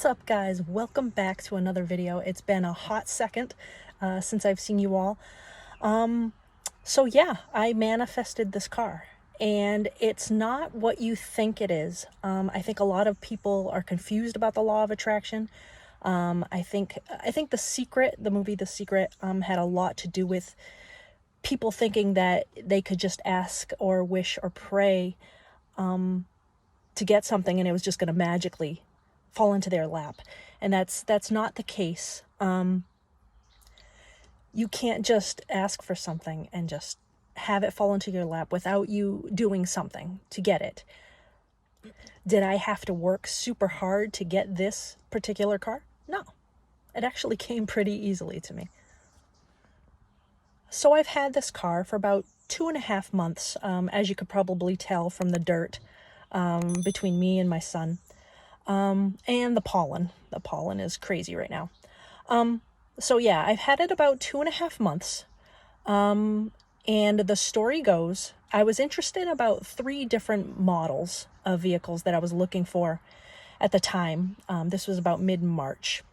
What's up, guys? Welcome back to another video. It's been a hot second since I've seen you all. So yeah, I manifested this car, and it's not what you think it is. I think a lot of people are confused about the law of attraction. I think the movie The Secret had a lot to do with people thinking that they could just ask or wish or pray to get something, and it was just going to magically fall into their lap. And that's not the case. You can't just ask for something and just have it fall into your lap without you doing something to get it. Did I have to work super hard to get this particular car? No. It actually came pretty easily to me. So I've had this car for about 2.5 months, as you could probably tell from the dirt between me and my son. And the pollen. The pollen is crazy right now. So yeah, I've had it about 2.5 months. And the story goes, I was interested in about 3 different models of vehicles that I was looking for at the time. This was about mid-March.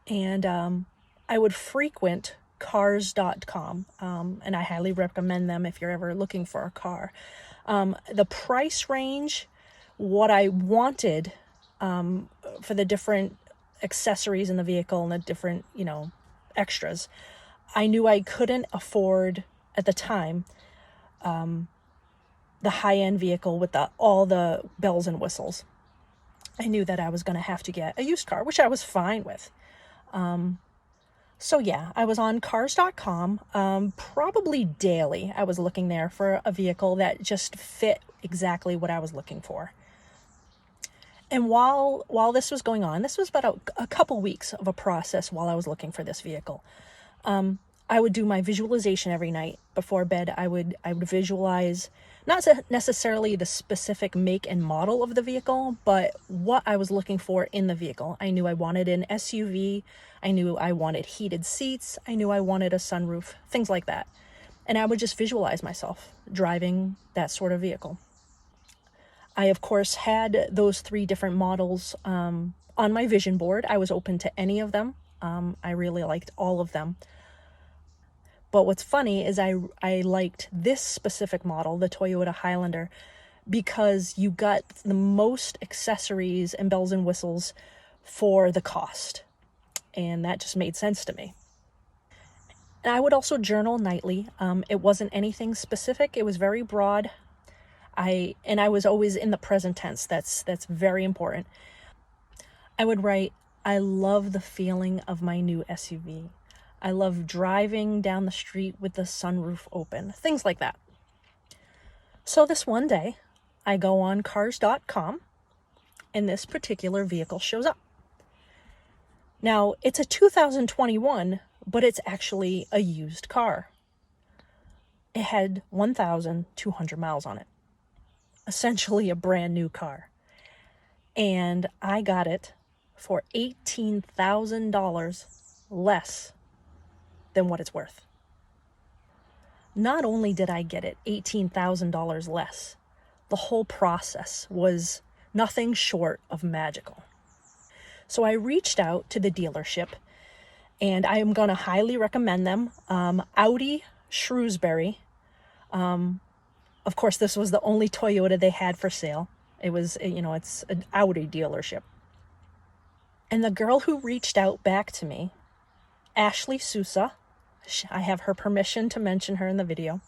And I would frequent cars.com, and I highly recommend them if you're ever looking for a car. The price range, what I wanted for the different accessories in the vehicle and the different, extras, I knew I couldn't afford at the time the high-end vehicle with all the bells and whistles. I knew that I was going to have to get a used car, which I was fine with. So yeah, I was on cars.com, probably daily. I was looking there for a vehicle that just fit exactly what I was looking for. And while this was going on, this was about a couple weeks of a process while I was looking for this vehicle. I would do my visualization every night before bed. I would visualize not necessarily the specific make and model of the vehicle, but what I was looking for in the vehicle. I knew I wanted an SUV. I knew I wanted heated seats. I knew I wanted a sunroof, things like that. And I would just visualize myself driving that sort of vehicle. I, of course, had those 3 different models on my vision board. I was open to any of them. I really liked all of them. But what's funny is I liked this specific model, the Toyota Highlander, because you got the most accessories and bells and whistles for the cost. And that just made sense to me. And I would also journal nightly. It wasn't anything specific. It was very broad. I was always in the present tense. That's very important. I would write, I love the feeling of my new SUV. I love driving down the street with the sunroof open. Things like that. So this one day, I go on cars.com, and this particular vehicle shows up. Now, it's a 2021, but it's actually a used car. It had 1,200 miles on it. Essentially a brand new car. And I got it for $18,000 less than what it's worth. Not only did I get it $18,000 less, the whole process was nothing short of magical. So I reached out to the dealership, and I am going to highly recommend them. Audi Shrewsbury. Of course, this was the only Toyota they had for sale. It was, it's an Audi dealership. And the girl who reached out back to me, Ashley Sousa, I have her permission to mention her in the video,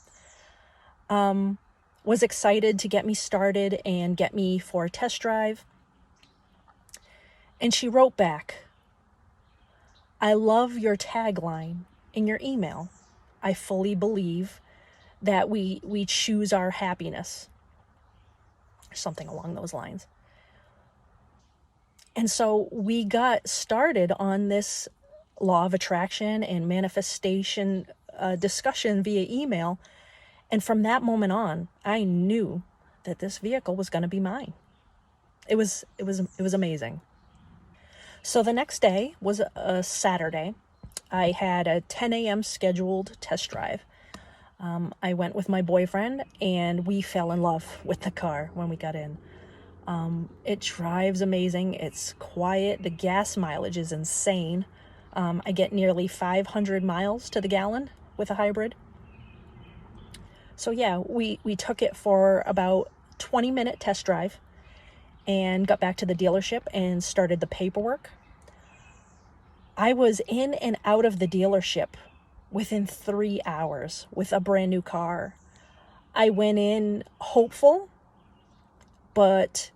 was excited to get me started and get me for a test drive. And she wrote back, I love your tagline in your email. I fully believe that we choose our happiness. Something along those lines. And so we got started on this law of attraction and manifestation discussion via email. And from that moment on, I knew that this vehicle was going to be mine. It was amazing. So the next day was a Saturday. I had a 10 a.m. scheduled test drive. I went with my boyfriend, and we fell in love with the car when we got in. It drives amazing. It's quiet. The gas mileage is insane. I get nearly 500 miles to the gallon with a hybrid. So yeah, we took it for about 20-minute test drive and got back to the dealership and started the paperwork. I was in and out of the dealership within 3 hours with a brand new car. I went in hopeful, but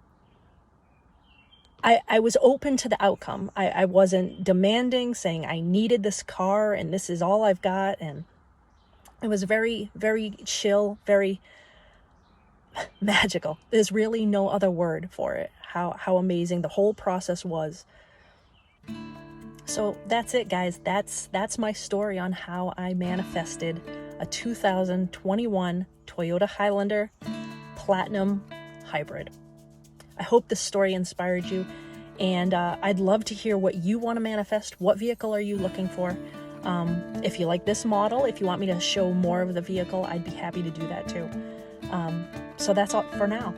I was open to the outcome. I wasn't demanding, saying I needed this car and this is all I've got. And it was very, very chill, very magical. There's really no other word for it, how amazing the whole process was. So that's it, guys. That's my story on how I manifested a 2021 Toyota Highlander Platinum Hybrid. I hope this story inspired you, and I'd love to hear what you want to manifest. What vehicle are you looking for? If you like this model, if you want me to show more of the vehicle, I'd be happy to do that too. So that's all for now.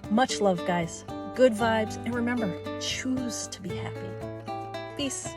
Much love, guys. Good vibes, and remember, choose to be happy. Peace.